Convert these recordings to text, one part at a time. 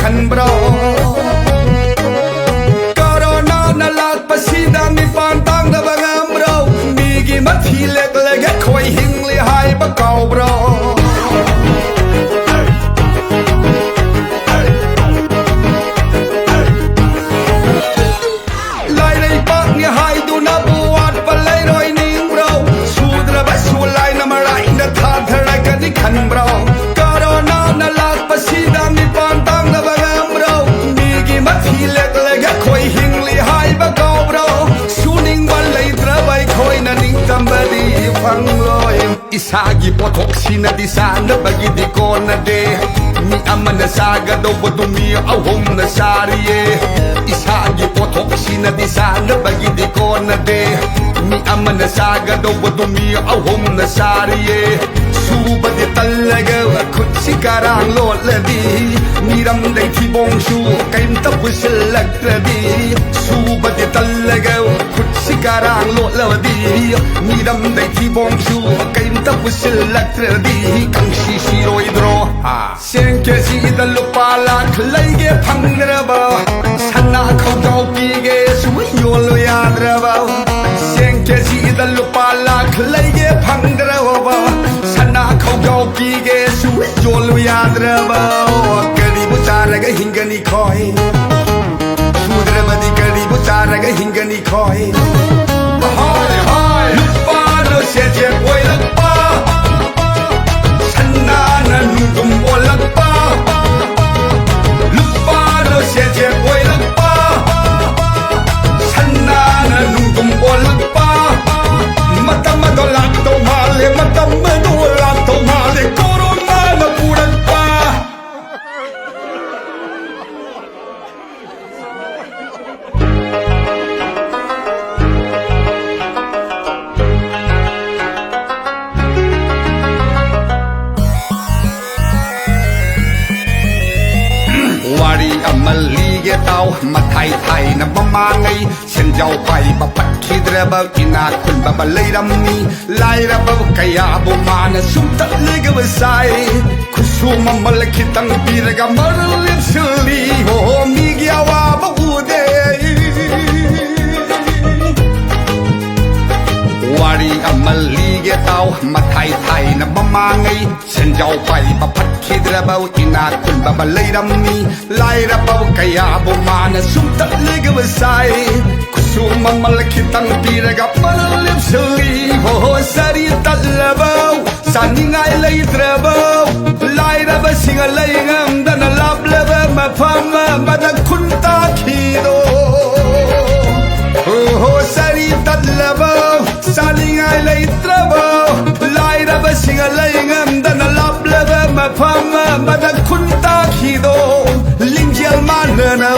Kan bro Corona na lag pasida mi pantang da bangam bro Migi mathi leg leg khoi hingli hai ba kau bro Lai lai pak ni hai du na buat palai roi ning bro Sudra ba sulai na marai na tha dhara kan kan bro Corona na lag pasida mi pantang da bangam bro Migi mathi leg leg khoi hingli hai ba kau bro Suning ban lai tra bai khoi na ning tambadi phang loi Isagi pothok sina di sana bagi di kona de Mi amana saga do bodu mi ahom na sariye Isagi pothok sina di sana bagi di kona de Mi amana saga do bodu mi ahom na sariye Suba di talaga khut sikarang lot ladi Miram dai thi bong shu kaim ta pusil lagradi Suba di talaga khut sikarang lot ladi Miram dai thi bong shu kaim ta pusil lagradi Kang shi shi roi dro Sen ke si da lupa lak laige phangraba Sana khau gau pi ge su yo lo yadraba Sen ke si da lupa lak laige phangraba Sana khau gau pi ge su yo lo yadraba Kari bu charaga hingani khoi Sudra di kari bu charaga hingani khoi Hoy hoy lupa no se je boy lupa Sana na nungum olak pa Lupa no se je boy lupa Sana na nungum olak pa Mata madolak to male mata madolak to male corona na puran pa Wari amali ge tau mathai thai na mama ngai chen jau pai ba pat khidra ba ina kun ba ba leiram ni lai ra ba kaya bo mana sum ta le ge ba sai khusu mamal khitang pir ga mar le suli ho mi gya wa ba u de Wari amali ge tau mathai thai na mama ngai chen jau pai ba pat khidra ba ina kun ba ba leiram ni lai ra ba kaya bo mana sum ta le ge ba sai khusu mamal khitang pir ga mar le suli ho sari tal ba saningai lei tra ba lai ra ba singa lei ngam da na lap le ba ma pham ma da kun ta khi do ho sari tal ba saningai lei tra ba lai ra ba singa lei ngam da na lap le ba ma pham ma da kun ta khi do lingjal ma na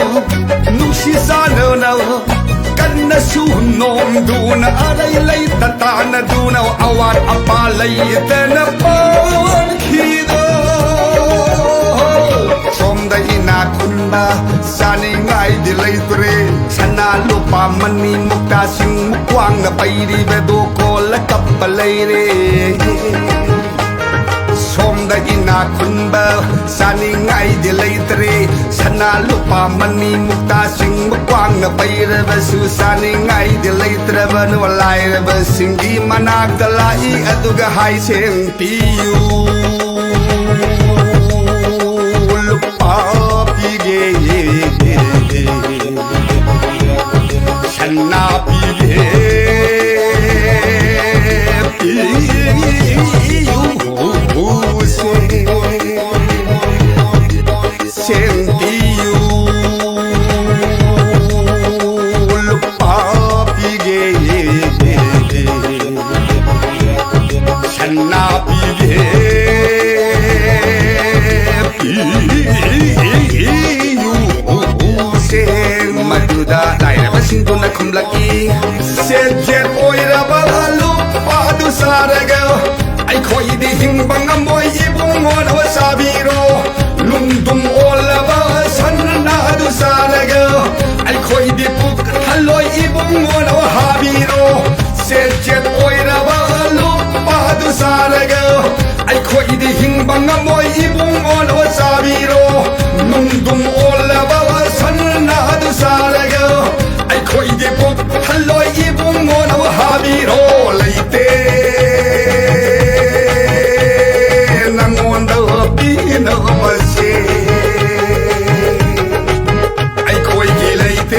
nu si sa na kan na su nom du na arai lei ta ta na du na awar apa lei ta na pon khi do som da ina kun ba sani ngai di lei tre sana lupa mani mukta sing mukwang na pai ri be do ko la kap lei re Som da ina kun ba sani ngai di lei tre sana lupa mani mukta sing mukwang na pai re ba su sani ngai di lei tre ba no lai re ba sing di manak da lai aduga hai seng piu lupa pi ge sana pi ge Sentiyo lupa pige sana pige sen maduda lai na basing do na kumlaki sen jet oira balal ꯁꯥꯔꯒ ꯑꯩꯈꯣꯏꯗꯤ ꯍꯤꯡꯕ ꯉꯝꯃꯣꯏ ꯏꯕꯨꯡꯉꯣꯅ ꯆꯥꯕꯤꯔꯣ ꯅꯨꯡꯗꯨꯝ ꯑꯣꯜꯂꯕ ꯁꯟꯅ ꯑꯗꯨ ꯆꯥꯔꯒ ꯑꯩꯈꯣꯏꯗꯤ ꯄꯨꯛ ꯊꯜꯂꯣꯏ ꯏꯕꯨꯡꯉꯣꯅ ꯍꯥꯕꯤꯔꯣ ꯆꯦꯠ ꯆꯦꯠ ꯑꯣꯏꯔꯕ ꯂꯨꯞꯄ ꯑꯗꯨ ꯆꯥꯔꯒ ꯑꯩꯈꯣꯏꯗꯤ ꯍꯤꯡꯕ ꯉꯝꯃꯣꯏ ꯏꯕꯨꯡꯉꯣꯅ ꯆꯥꯕꯤꯔꯣ ꯅꯨꯡꯗꯨꯝ ꯑꯣꯜꯂꯕ ꯁꯟꯅ ꯑꯗꯨ ꯆꯥꯔꯒ ꯑꯩꯈꯣꯏꯗꯤ ꯄꯨꯛ ꯊꯜꯂꯣꯏ 이봉원호 하비로 레이테 낭원도 비너 버세 아이코이 레이테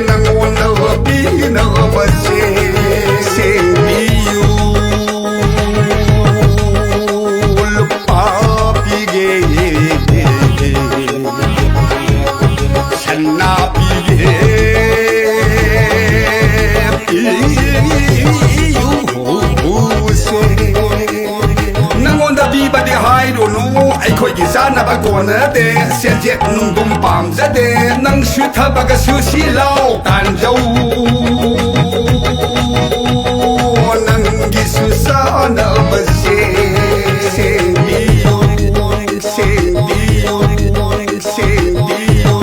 낭원도 비너 버세 세비유 루파비게 ꯅꯪꯉꯣꯟꯗ ꯄꯤꯕꯗꯤ ꯍꯥꯏꯔꯨꯅꯨ ꯑꯩꯈꯣꯏꯒꯤ ꯆꯥꯅꯕ ꯀꯣꯟꯅꯗꯦ ꯁꯦꯟꯖꯦꯠ ꯅꯨꯡꯗꯨꯝ ꯄꯥꯝꯖꯗꯦ ꯅꯪꯁꯨ ꯊꯕꯛꯁꯨ ꯁꯤꯜꯂꯥꯎ ꯇꯥꯟꯖꯧ ꯅꯪꯒꯤꯁꯨ ꯆꯥꯅꯕꯁꯦ ꯁꯦꯝꯕꯤꯌꯨ ꯁꯦꯝꯕꯤꯌꯨ ꯁꯦꯝꯕꯤꯌꯨ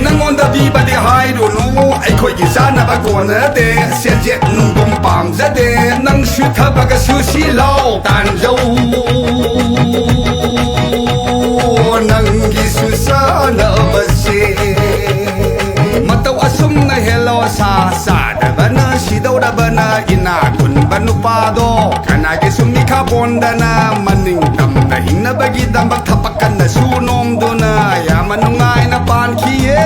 ꯅꯪꯉꯣꯟꯗ ꯄꯤꯕꯗꯤ ꯍꯥꯏꯔꯨꯅꯨ ꯑꯩꯈꯣꯏꯒꯤ ꯆꯥꯅꯕ ꯀꯣꯟꯅꯗꯦ ꯁꯦꯟꯖꯦꯠ ꯅꯨꯡꯗꯨꯝ ꯄꯥꯝꯖꯗꯦ ꯅꯪꯁꯨ ꯊꯕꯛꯁꯨ ꯁꯤꯜꯂꯥꯎ ꯇꯥꯟꯖꯧ ꯅꯪꯒꯤꯁꯨ ꯆꯥꯅꯕꯁꯦ ꯃꯇꯧ ꯑꯁꯨꯝꯅ ꯍꯦꯜꯂꯣ ꯁꯥ ꯆꯥꯗꯕꯅ ꯁꯤꯗꯧꯔꯕꯅ ꯏꯅꯥ ꯈꯨꯟꯕ ꯅꯨꯄꯥꯗꯣ ꯀꯅꯥꯒꯤꯁꯨ ꯃꯤꯈꯥ ꯄꯣꯟꯗꯅ ꯃꯅꯤꯡ ꯇꯝꯅ ꯍꯤꯡꯅꯕꯒꯤꯗꯃꯛ ꯊꯕꯛ ꯀꯟꯅ ꯁꯨ ꯅꯣꯝꯗꯨꯅ ꯌꯥꯝꯅ ꯅꯨꯡꯉꯥꯏꯅ ꯄꯥꯟꯈꯤꯌꯦ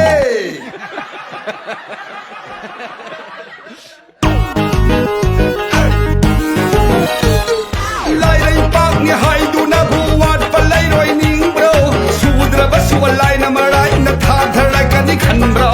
ꯂꯥꯏꯔꯩꯄꯥꯛꯅꯤ ꯍꯥꯏꯗꯨꯅꯕꯨ ꯋꯥꯠꯄ ꯂꯩꯔꯣꯏ ꯅꯤꯡꯕ꯭ꯔꯣ ꯁꯨꯗ꯭ꯔꯕꯁꯨ ꯂꯥꯏꯅ ꯃꯔꯥꯏꯅ ꯊꯥꯊꯔꯛꯀꯅꯤ ꯈꯟꯕ꯭ꯔꯣ